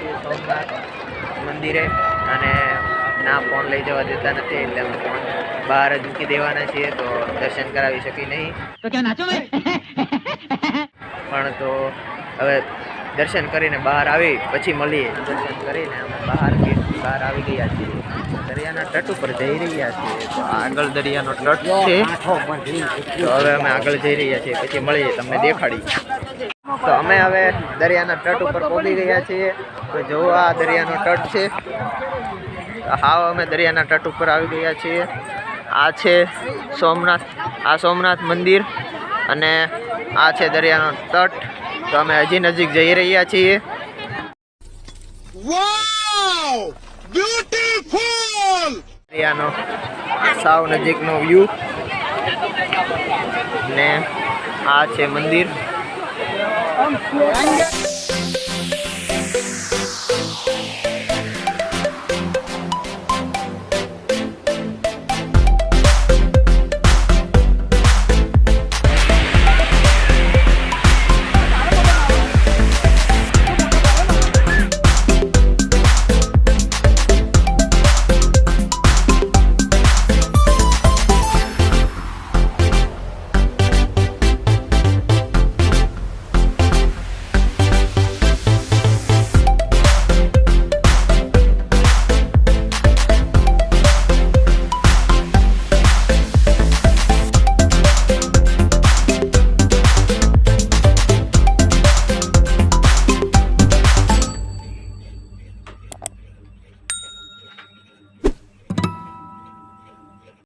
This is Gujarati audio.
છીએ સોમનાથ મંદિરે અને ના ફોન લઈ જવા દેતા નથી એટલે અમે ફોન બહાર જ મૂકી દેવાના છીએ તો દર્શન કરાવી શકી નહીં તો ક્યાં નાચો મેં પણ તો હવે દર્શન કરીને બહાર આવી પછી મળીએ દર્શન કરીને અમે બહાર આવી ગયા છીએ દરિયાના તટ ઉપર જઈ રહ્યા છીએ તો આગળ દરિયાનો તટ છે તો હવે અમે આગળ જઈ રહ્યા છીએ પછી મળીએ તમને દેખાડી તો અમે હવે દરિયાના તટ ઉપર પહોંચી ગયા છીએ તો જો આ દરિયાનો તટ છે હાવ અમે દરિયાના તટ ઉપર આવી ગયા છીએ આ છે સોમનાથ મંદિર અને આ છે દરિયાનો તટ તો અમે હજી નજીક જઈ રહ્યા છીએ વાવ બ્યુટીફુલ દરિયાનો સાવ નજીકનો વ્યૂ ને આ છે મંદિર